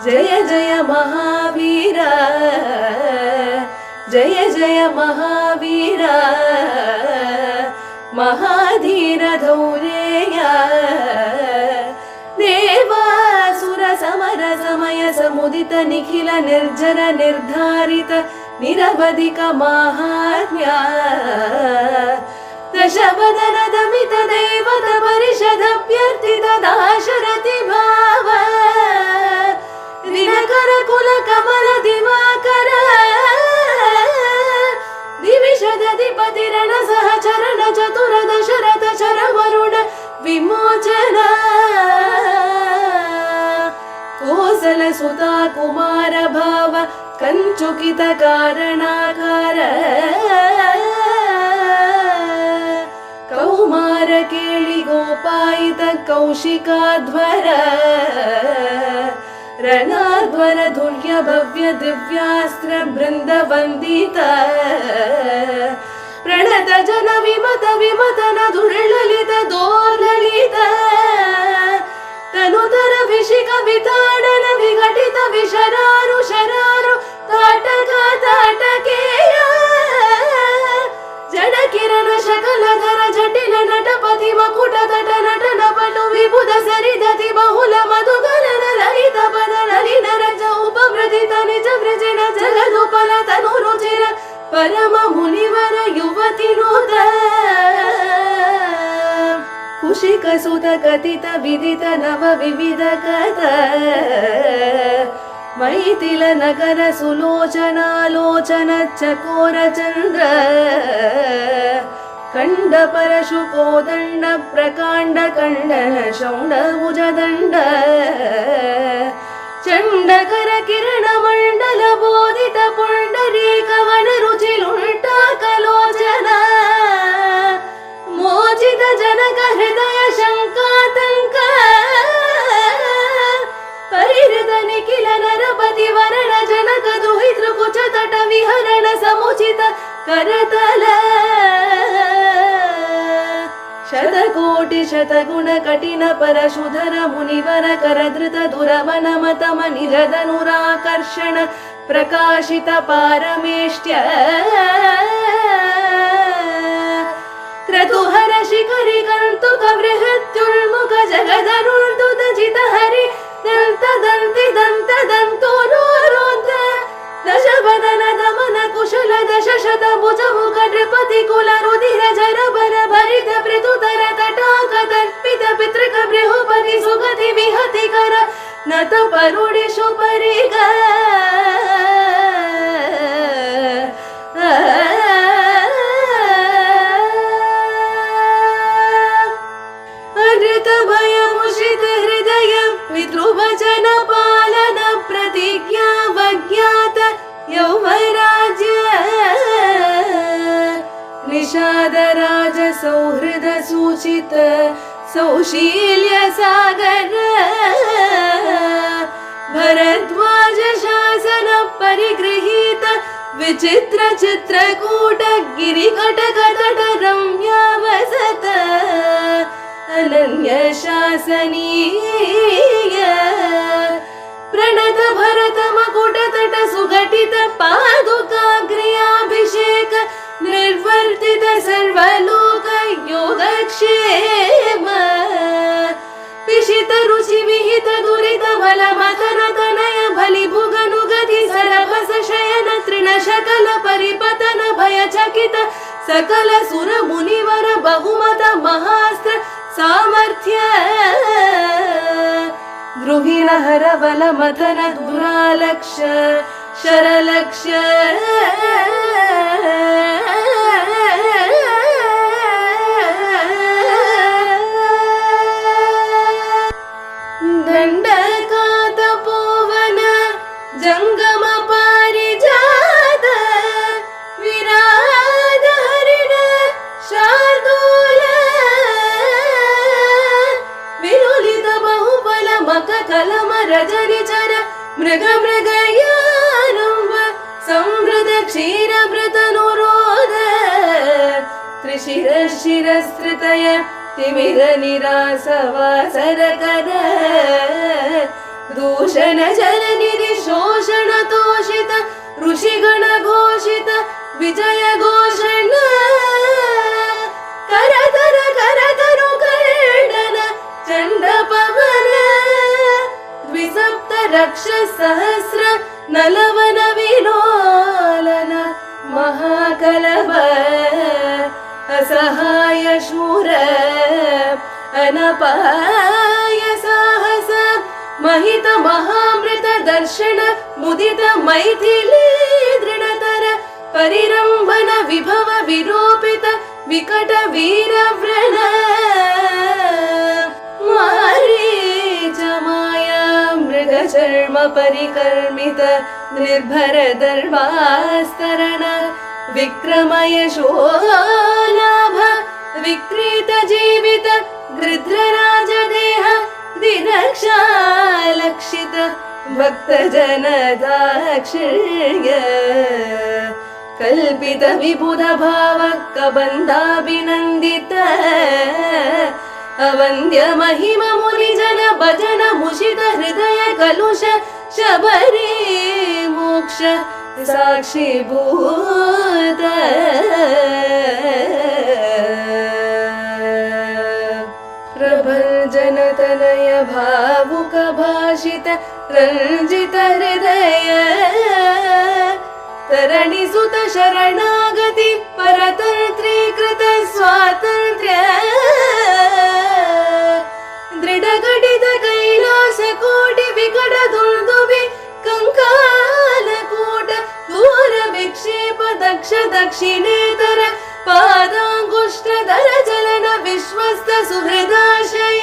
जय जय महावीर जय जय महावीर महाधीर धौरेय देवासुर समर समय समुदित निखिल निर्जर निर्धारित निरवधिक माहात्म्य दशवदन दमित दैवत परिषदभ्यर्थित दाशरथि भाव दिनकर कुल कमल दिवाकर दिविषदधिपति रण सहचरण चतुर दशरथ चर वरुण विमोचन कोसल सुता कुमार भाव कंचुकित कारणाकार कौमार केळि गोपायित कौशिकाध्वर ರಣಾಧ್ವರ ಧುರ್ಯ ಭವ್ಯ ದಿವ್ಯಾಸ್ತ್ರ ಬೃಂದ ವಂದಿತ ಪ್ರಣತ ಜನ ವಿಮತ ವಿಮತನ ದುರ್ಲಲಿತ ದೋರ್ಲಲಿತ ತನುತರ ವಿಷಿಕ ವಿತಾಡನ ವಿಘಟಿತ ವಿಶರಾರು ಶರಾರು ತಾಟಕ ತಾಟಕೇಯ ಜಡ ಕಿರಣ ಶಕಲಧರ ಜಟಿಲ ನಟಪತಿ ಮಕುಟ ತಟ ನಟನ ಬಲು ವಿಬುಧ ಸರಿದತಿ ಬಹುಲ ಮಧುಗರನ ಲಲಿತ ಪದ ಲಲಿತ ರಜ ಉಪಮೃದಿತ ನಿಜ ವೃಜಿನ ಜಗದುಪಲ ತನು ರುಚಿರ ಪರಮ ಮುನಿವರ ಯುವತಿ ನೂತ ಕುಶಿಕ ಸುತ ಕಥಿತ ವಿದಿತ ನವ ವಿವಿಧ ಕಥ ಮೈಥಿಲ ನಗರ ಸುಲೋಚನಾಲೋಚನ ಚಕೋರ ಚಂದ್ರ ಕಂಡ ಪರಶು ಕೋದಂಡ ಪ್ರಕಾಂಡ ಕಂಡನ ಶೌಂಡ ಭುಜದಂಡ ಚಂಡಕರ ಕಿರಣ ಮಂಡಲ ಬೋಧಿತ ಪುಂಡರೀಕವನ ರುಚಿಲುಂಟಾ ಕಲೋಚನ ಮೋಚಿತ ಜನಕ ಹೃದಯ ಶಂಕಾತಂಕ ಪರಿಹೃತ ನಿಖಿಲ ನರಪತಿ ವರಣ ಜನಕ ದುಹಿತೃ ಕುಚ ತಟ ವಿಹರಣ ಸಮುಚಿತ ಕರತಲ ಶತಕೋಟಿ ಶತಗುಣ ಕಠಿಣ ಪರಶುಧರ ಮುನಿವರ ಕರಧೃತ ದುರವನ ಮತಮ ನಿರದನುರಾಕರ್ಷಣ ಪ್ರಕಾಶಿತ ಪಾರಮೇಷ್ಟ್ಯ ಕ್ರತುಹರ ಶಿಖರಿ ಕಂತುಕ ಬೃಹತ್ಯುಲ್ಮುಖ ಜಗದರುಳ್ದುತ ಜಿತ ಹರಿ ದಂತ ದಂತಿ ದಂತ ದಂತೋರೋರೋಂತ ದಶವದನ ದಮನ ಕುಶಲ ದಶಶತ ಭುಜ ಮುಖ ನೃಪತಿ ಕುಲ ರುಧಿರ ಜರ ಬರ ಭರಿತ ಪೃಥುತರ ತಟಾಕ ತರ್ಪಿತ ಪಿತೃಕ ಬೃಹುಪತಿ ಸುಗತಿ ವಿಹತಿ ಕರ ನತ ಪರುಡಿ ಶುಪರಿಗ ಅನೃತ ಭಯ ಮುಷಿತ ಹೃದಯ ಪಿತೃವಚನ ಪಾಲನ ಪ್ರತಿಜ್ಞಾ ವಜ್ಞಾತ ಯೌವರಾಜ್ಯ ನಿಷಾದ ರಾಜ ಸೌಹೃದ ಸೂಚಿತ ಸೌಶೀಲ್ಯ ಸಾಗರ ಭರದ್ವಾಜ ಶಾಸನ ಪರಿಗೃಹೀತ ವಿಚಿತ್ರ ಚಿತ್ರಕೂಟ ಗಿರಿಕಟಕ ತಟ ರಮ್ಯಾವಸತ ಅನನ್ಯ ಶಾಸನೀಯ ಪ್ರಣತ ಭರತ ಮಕುಟ ತಟ ಸುಘಟಿತ ಪಾದುಕಾಗ್ರ್ಯಾಭಿಷೇಕ ನಿರ್ವರ್ತಿತ ಸರ್ವಲೋಕ ಯೋಗಕ್ಷೇಮ ಪಿಶಿತ ರುಚಿ ವಿಹಿತ ದುರಿತ ಬಲ ಮತನ ತನಯ ಬಲಿ ಭುಗನುಗತಿ ಸರಭಸ ಶಯನ ತೃಣ ಶಕಲ ಪರಿಪತನ ಭಯ ಚಕಿತ ಸಕಲ ಸುರ ಮುನಿವರ ಬಹುಮತ ಮಹಾಸ್ತ್ರ ಸಾಮರ್ಥ್ಯ ಗೃಹಿಣ ಹರ ಬಲ ಮಥನ ದುರಾಲಕ್ಷ್ಯ ಶರಲಕ್ಷ್ಯ ದಂಡಕಾತ ಪೋವನ ಜಂಗಮ ಪಾರಿಜಾತ ವಿರಾದ ಹರಿಣ ಶಾರ್ದೂಲ ವಿನುಲಿತ ಬಹುಬಲ ಮಕ ಕಲಮ ರಜರಿ ಚರ ಮೃಗ ಮೃಗಯಾನುಂಬ ಸಂವೃತ ಕ್ಷೀರ ಮೃತನುರೋಧ ತ್ರಿಶಿರ ಶಿರಸ್ತೃತಯ ತಿಮಿರ ನಿರಾಸವಾಸರ ಕರ दूषण जननिधि शोषण तोषित ऋषिगण घोषित विजय घोषण करतर करतरु कर्णन चंड पवन द्विसप्त रक्ष सहस्र नलवन विलोलन महाकलव असहाय शूर अनपाय साहस महित महामृत दर्शन मुदित मैथिली दृढतर परिरंभन विभव विरूपित विकट वीरव्रण मारीच माया मृगचर्म परिकर्मित निर्भर दर्वास्तरण विक्रमय शोलाभ विक्रीत जीवित गृध्रराज देह दिनक्षालक्षित भक्त जन दाक्षिण्य कल्पित विबुध भाव कबंधाभिनंदित अवंद्य महिम मुनि जन भजन मुषित हृदय कलुष शबरी मोक्ष साक्षीभूत प्रभंजन तनय भावुक भाषित रंजित हृदय तरणि सुत शरणागति परतंत्रीकृत स्वातंत्र्य दृढ़ घटित कैलास कोटि विकट दुर्दुभि कंकाल कूट दूर विक्षेप दक्ष दक्षिणेतर पादांगुष्ठ दर चलन विश्वस्त सुहृदाशय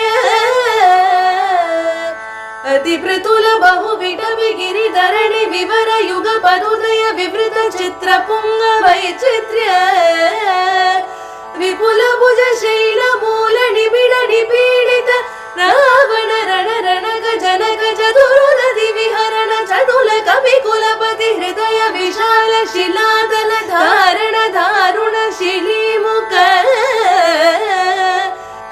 अति प्रतुल बहु विटपि गिरि धरणि विवर युग पदुदय विवृत चित्र पुंग वैचित्र्य विपुल भुज शैल मूल निबिड़ निपीडित रावण रण रणक जनक चतुर्नदि विहरण चतुल कवि कुलपति हृदय विशाल शिलादल धारण दारुण शिलीमुख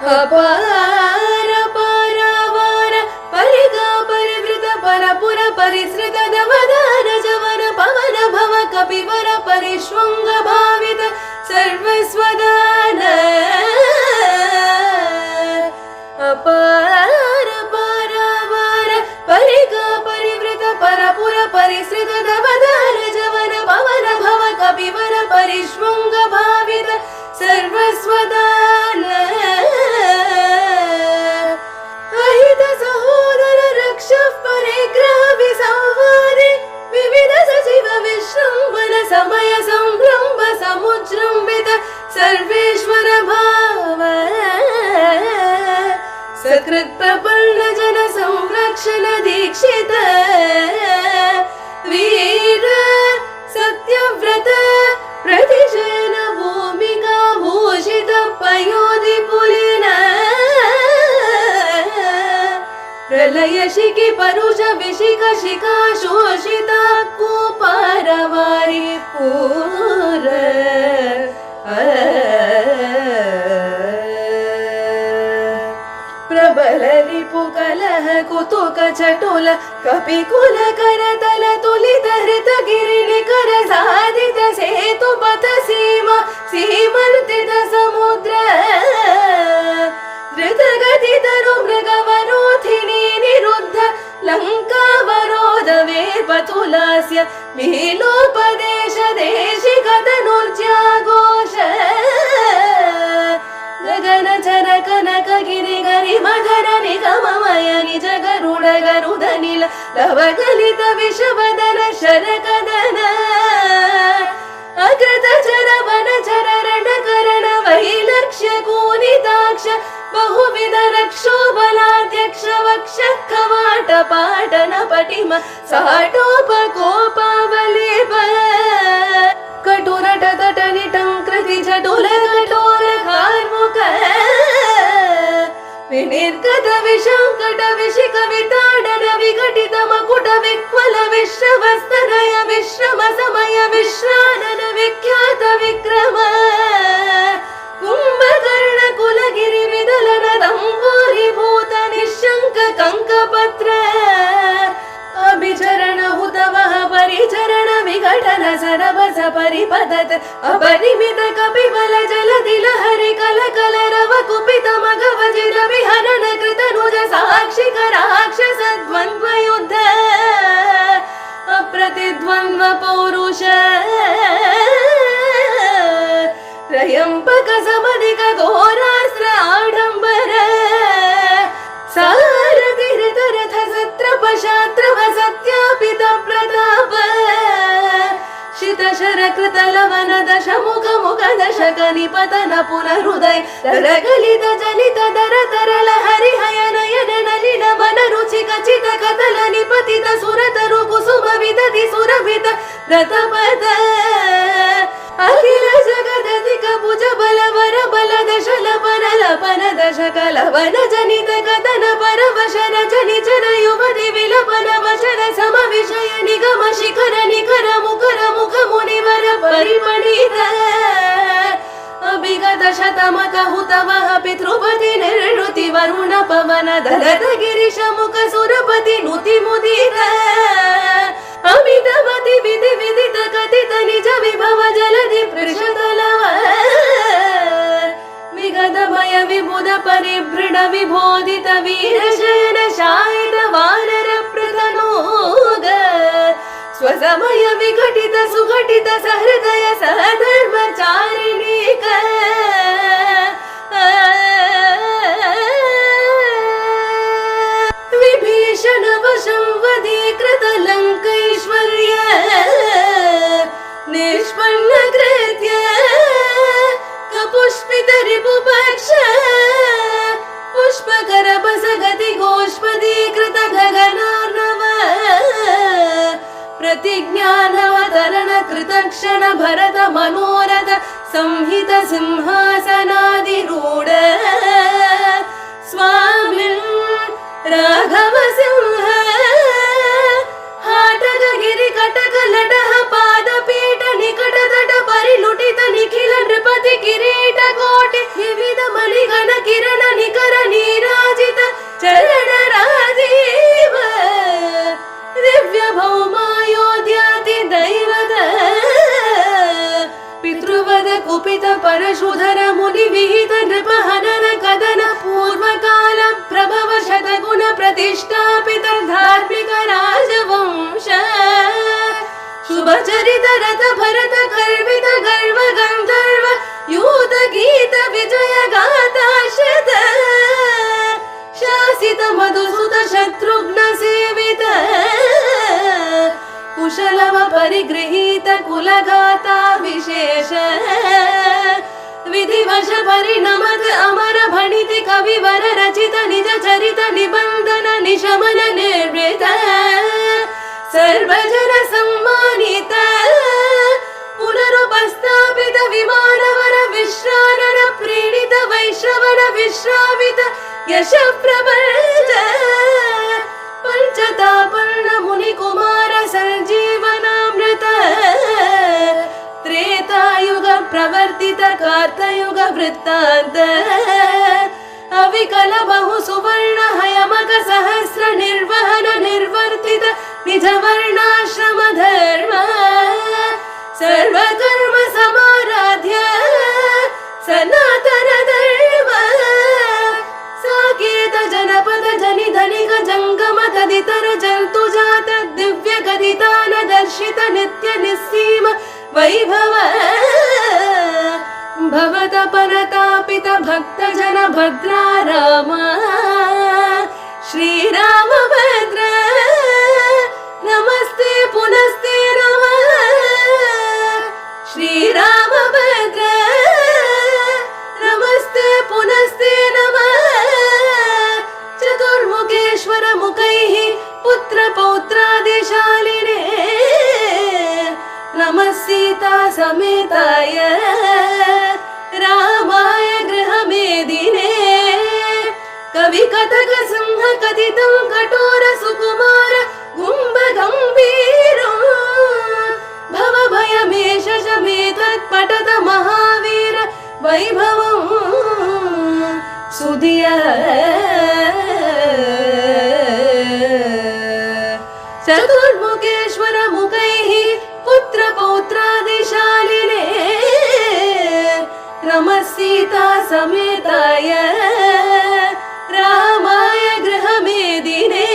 अपार पारावार परिगा परिवृत परपुर परिसृत दवदान जवन पवन भव कपिवर परिश्वंग भावित सर्वस्वदान अपार पारावार परिगा परिवृत परपुर परिसृत दवदान जवन पवन भव कपिवर परिश्वंग भावित सर्वस्वदान अहित सहोदर रक्ष परिग्रह विसंवादि विविध सचिव विश्रंभन समय संभ्रम समुज्रंबित सर्वेश्वर भाव सकृत प्रपन्न जन संरक्षण दीक्षित वीर सत्यव्रत प्रतिशयन भूमिका भूषित पयोधि पुलिन प्रलय शिखि परुष विशिख शिखा शोषिता कुपारवारी पूर प्रबल रिपु कलह कुतुक चटुल कपिकुल करतल तुलित हृत गिरि निकर साधित सेतु पथ सीमा सीमर्तित समुद्र धृत गति तरु मृगवरोधिनी निरुद्ध लंकावरोध वेपतुलास्य लीलोपदेश देशिकतनुर्जाघोष गगन चर कनक गिरि गरि मधर निगममय निज गरुड गरुड नील लवगलित विषवदन शरकदन अकृत चर वन चर रण करण वैलक्ष्य कूनिताक्ष बहुविध रक्षोबलाध्यक्ष वक्ष कवाट पाटन पटिम साटोपकोपावलेप कटुरट तट निटंकृति चटुल कठोर कार्मुक विनिर्गत विशंकट विशिख विताडन विघटित मकुट विक्वल विश्रवस्तनय विश्रम समय विश्रानन विख्यात विक्रम कुंभकर्ण कुलगिरि विदलन दंभोरिभूत निशंक कंकपत्र अभिचरण हुतवः परिचरण विघटन सरभस परिपतत अपरिमित कपिबल जलधि लहरि कल कलरव कुपित मघवजित विहनन कृत नुज साक्षिक राक्षस द्वन्द्व युद्ध अप्रतिद्वन्द्व पौरुष त्रयंबक समधिक घोरास्त्र आडंबर सारथि रथ सत्रप शात्रव सत्यापित प्रताप शित शर कृत लवन दश मुख मुख दशक निपतन पुनहृदय रगलित जलित दर तरल हरिहय नयन नलिन मन रुचि कचित कतल निपतित सुरतरु कुसुम विदधि सुरभित रतपद अखिल जगदधिक भुज बल वर बल दशल पन दशक लवन जनित कदन परवश रजनि चर युवति विलपन वचन सम विषय निगम शिखर निखर मुखर मुख मुनिवर परिपणित अभिगत शतमक हुतवः पितृपति निर्णुति वरुण पवन दलत गिरिश मुख सुरपति नुति मुदित अमितमति विधि विदित कथित निज विभव जलधि पृषतलव विगत भय विबुध परिभृढ विबोधित वीर शयन शायित वानर प्रतनोग स्वसमय विघटित सुघटित सहृदय सहधर्मचारिणीक विभीषण वशं वधीकृत लंकैश्वर्य निष्पन्न कृत्य कपुष्पित रिपुपक्ष पुष्पकर बसगति गोष्पदीकृत गगनार्णव प्रतिज्ञानवतरण कृतक्षण भरत मनोरथ संहित सिंहासनाधिरूढ स्वामिन् राघव सिंह हाटक गिरि कटक लडह पादपीठ निकट तट परिलुटित निखिल नृपति किरीट कोटि विविध मणिगण किरण निकर नीराजित चरण राजीव दिव्य भौमायोध्याति दैवत पितृवद कुपित परशुधर मुनि विहित नृप हनन कदन पूर्व काल प्रभव शतगुण प्रतिष्ठापित धार्मिक राजवंश शुभ चरित रथ भरत गर्वित गर्व गंधर्व यूत गीत विजय गाथा शत शासित मधुसुत शत्रुघ्न सेवित कुशलव परिगृहीत कुलगाता विशेष विधिवश परिणमत अमर भणिति कविवर रचित निज चरित निबंधन निशमन निर्वृत सर्वजन सम्मानित पुनरुपस्थापित विमानवर विश्रानन प्रीणित वैश्रवण विश्रावित यश प्रवर्ज पंचतापर्ण मुनि कुमार संजीवनामृत त्रेतायुग प्रवर्तित कार्तयुग वृत्तांत अविकल बहु सुवर्ण हयमक सहस्र निर्वहन निर्वर्तित निज वर्णाश्रम धर्म सर्वकर्म समाराध्य सनातन धर्म साकेत जनपद जनि धनिक जंगम तदितर जंतु जात दिव्य गदितान दर्शित नित्य निस्सीम वैभव भवत परतापित भक्त जन भद्रा राम श्रीराम भद्र नमस्ते पुनस्ते नमः श्रीराम भद्र नमस्ते पुनस्ते नमः चतुर्मुखेश्वर मुखैः पुत्र पौत्रादिशालिने नमः सीता समेताय रामाय गृहमेदिने कवि कथक सिंह कथितं कठोर सुकुमार गुंब गंभीर भव भयमेष शमेतत् पठत महावीर वैभवं चतुर्मुखेश्वर मुखैः पुत्र पौत्रादिशालिने नमः सीता समेताय रामाय गृहमेदिने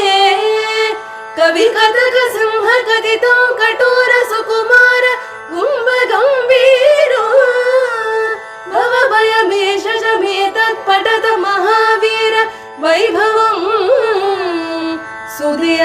कवि कथक सिंह कथितो कठोर सुकुमार गुम्ब गंभीरो भवभयमेष शमेतत् पठत महावीर वैभवं सुधिय